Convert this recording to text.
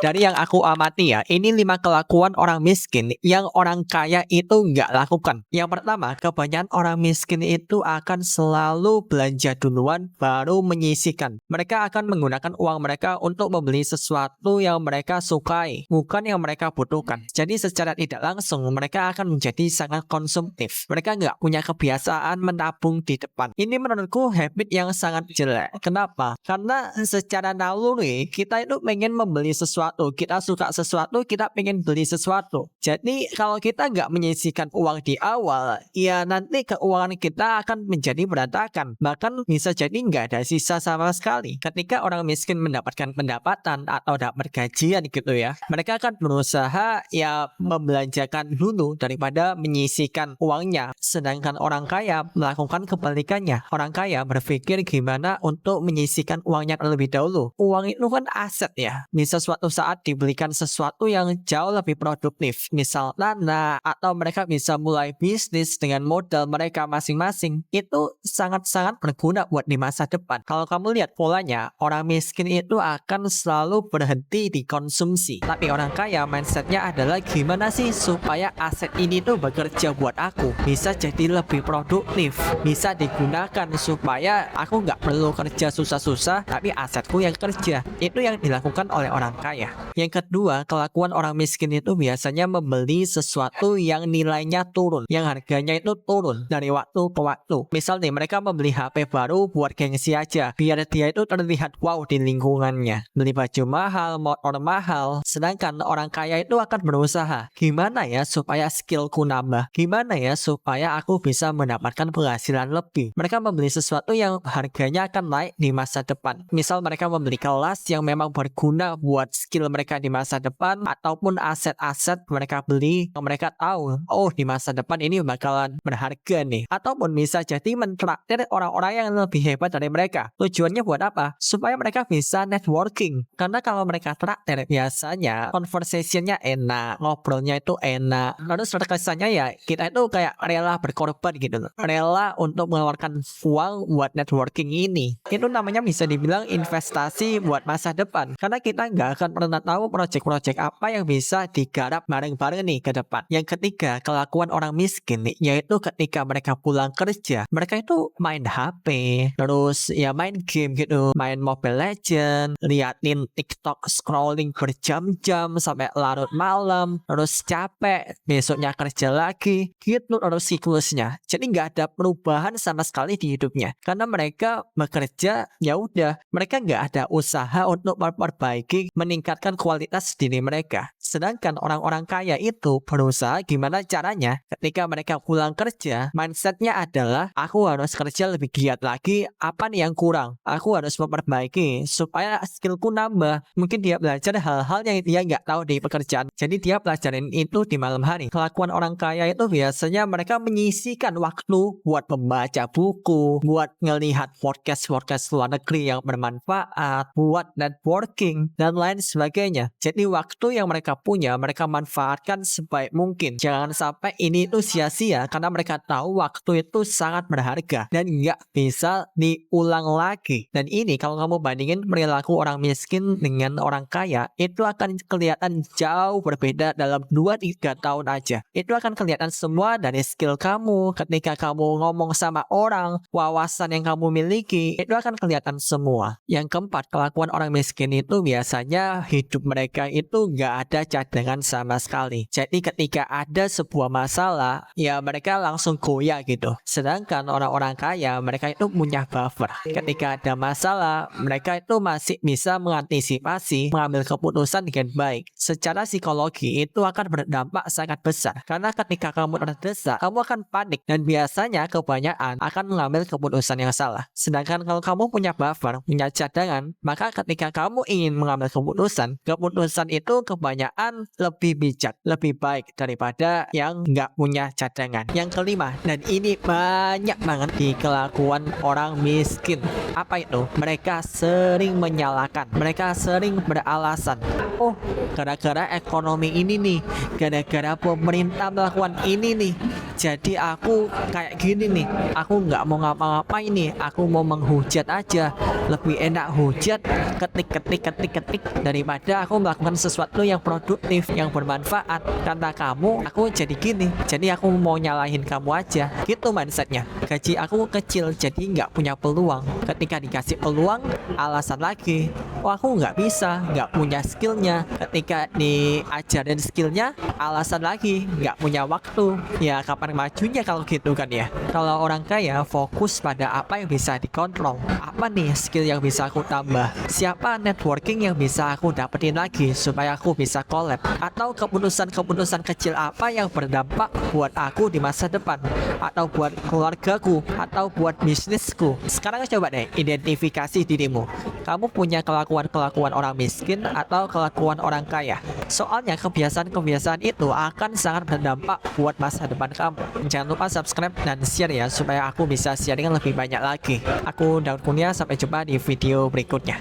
Dari yang aku amati ya, ini 5 kelakuan orang miskin yang orang kaya itu nggak lakukan. Yang pertama, kebanyakan orang miskin itu akan selalu belanja duluan baru menyisihkan. Mereka akan menggunakan uang mereka untuk membeli sesuatu yang mereka sukai, bukan yang mereka butuhkan. Jadi secara tidak langsung mereka akan menjadi sangat konsumtif. Mereka nggak punya kebiasaan menabung di depan. Ini menurutku habit yang sangat jelek. Kenapa? Karena secara naluri kita itu pengen membeli sesuatu, kita suka sesuatu, kita pengen beli sesuatu. Jadi kalau kita nggak menyisihkan uang di awal, ya nanti keuangan kita akan menjadi berantakan. Bahkan bisa jadi nggak ada sisa sama sekali. Ketika orang miskin mendapatkan pendapatan atau dapat gajian gitu ya, mereka akan berusaha ya membelanjakan dulu daripada menyisihkan uangnya. Sedangkan orang kaya melakukan kebalikannya. Orang kaya berpikir gimana untuk menyisihkan uangnya terlebih dahulu. Uang itu kan aset ya. Bisa suatu saat dibelikan sesuatu yang jauh lebih produktif. Misal tanah, atau mereka bisa mulai bisnis dengan modal mereka masing-masing. Itu sangat-sangat berguna buat di masa depan. Kalau kamu lihat polanya, orang miskin itu akan selalu berhenti di konsumsi. Tapi orang kaya mindsetnya adalah gimana sih supaya aset ini tuh bekerja buat aku. Bisa jadi lebih produktif. Bisa digunakan supaya aku nggak perlu kerja susah-susah, tapi asetku yang kerja. Itu yang dilakukan oleh orang kaya. Yang kedua, kelakuan orang miskin itu biasanya membeli sesuatu yang nilainya turun, yang harganya itu turun dari waktu ke waktu. Misal nih, mereka membeli HP baru buat gengsi aja, biar dia itu terlihat wow di lingkungannya. Beli baju mahal, motor mahal. Sedangkan orang kaya itu akan berusaha, gimana ya supaya skillku nambah? Gimana ya supaya aku bisa mendapatkan penghasilan lebih? Mereka membeli sesuatu yang harganya akan naik di masa depan. Misal mereka membeli kelas yang memang berguna buat skill mereka di masa depan, ataupun aset-aset mereka beli yang mereka tahu, oh di masa depan ini bakalan berharga nih. Ataupun bisa jadi mentraktir orang-orang yang lebih hebat dari mereka. Tujuannya buat apa? Supaya mereka bisa networking. Karena kalau mereka traktir biasanya conversationnya enak, ngobrolnya itu enak. Terus terkesannya ya kita itu kayak rela berkorban gitu loh. Rela untuk mengeluarkan uang buat networking ini. Itu namanya bisa dibilang investasi buat masa depan. Karena kita nggak akan pernah tahu project-project apa yang bisa digarap bareng-bareng nih ke depan. Yang ketiga, kelakuan orang miskin nih, yaitu ketika mereka pulang kerja, mereka itu main HP, terus ya main game gitu, main Mobile Legends, liatin TikTok, scrolling berjam-jam sampai larut malam, terus capek, besoknya kerja lagi, gitu terus siklusnya. Jadi nggak ada perubahan sama sekali di hidupnya, karena mereka bekerja ya udah, mereka nggak ada usaha untuk memperbaiki, meningkatkan kualitas diri mereka. Sedangkan orang-orang kaya itu berusaha gimana caranya ketika mereka pulang kerja, mindsetnya adalah aku harus kerja lebih giat lagi, apa nih yang kurang, aku harus memperbaiki supaya skillku nambah. Mungkin dia belajar hal-hal yang dia nggak tahu di pekerjaan, jadi dia pelajarin itu di malam hari. Kelakuan orang kaya itu biasanya mereka menyisihkan waktu buat membaca buku, buat ngelihat podcast-podcast luar negeri yang bermanfaat, buat networking, dan lain sebagainya. Jadi waktu yang mereka punya, mereka manfaatkan sebaik mungkin. Jangan sampai ini tuh sia-sia, karena mereka tahu waktu itu sangat berharga dan nggak bisa diulang lagi. Dan ini kalau kamu bandingin perilaku orang miskin dengan orang kaya, itu akan kelihatan jauh berbeda dalam 2-3 tahun aja. Itu akan kelihatan semua dari skill kamu, ketika kamu ngomong sama orang, wawasan yang kamu miliki, itu akan kelihatan semua. Yang keempat, kelakuan orang miskin itu biasanya hidup mereka itu nggak ada cadangan sama sekali. Jadi ketika ada sebuah masalah, ya mereka langsung goyah gitu. Sedangkan orang-orang kaya, mereka itu punya buffer. Ketika ada masalah, mereka itu masih bisa mengantisipasi, mengambil keputusan dengan baik. Secara psikologi itu akan berdampak sangat besar. Karena ketika kamu terdesak, kamu akan panik, dan biasanya kebanyakan akan mengambil keputusan yang salah. Sedangkan kalau kamu punya buffer, punya cadangan, maka ketika kamu ingin mengambil keputusan itu kebanyakan lebih bijak, lebih baik daripada yang nggak punya cadangan. Yang kelima, dan ini banyak banget di kelakuan orang miskin. Apa itu? Mereka sering menyalahkan, mereka sering beralasan, oh gara-gara ekonomi ini nih, gara-gara pemerintah melakukan ini nih, Jadi aku kayak gini nih, aku nggak mau ngapa-ngapain nih, aku mau menghujat aja. Lebih enak hujat, ketik daripada aku melakukan sesuatu yang produktif, yang bermanfaat. Karena kamu, aku jadi gini. Jadi aku mau nyalahin kamu aja. Gitu mindsetnya. Gaji aku kecil, jadi nggak punya peluang. Ketika dikasih peluang, alasan lagi. Oh, aku nggak bisa, nggak punya skillnya. Ketika diajarin skillnya, alasan lagi, nggak punya waktu. Ya kapan majunya kalau gitu kan ya. Kalau orang kaya fokus pada apa yang bisa dikontrol. Apa nih skill yang bisa aku tambah? Siapa networking yang bisa aku dapetin lagi supaya aku bisa collab? Atau keputusan-keputusan kecil apa yang berdampak buat aku di masa depan? Atau buat keluargaku? Atau buat bisnisku? Sekarang coba deh identifikasi dirimu. Kamu punya kelakuan-kelakuan orang miskin atau kelakuan orang kaya? Soalnya kebiasaan-kebiasaan itu akan sangat berdampak buat masa depan kamu. Jangan lupa subscribe dan share ya supaya aku bisa sharing lebih banyak lagi. Aku Daud Kurnia, sampai jumpa di video berikutnya.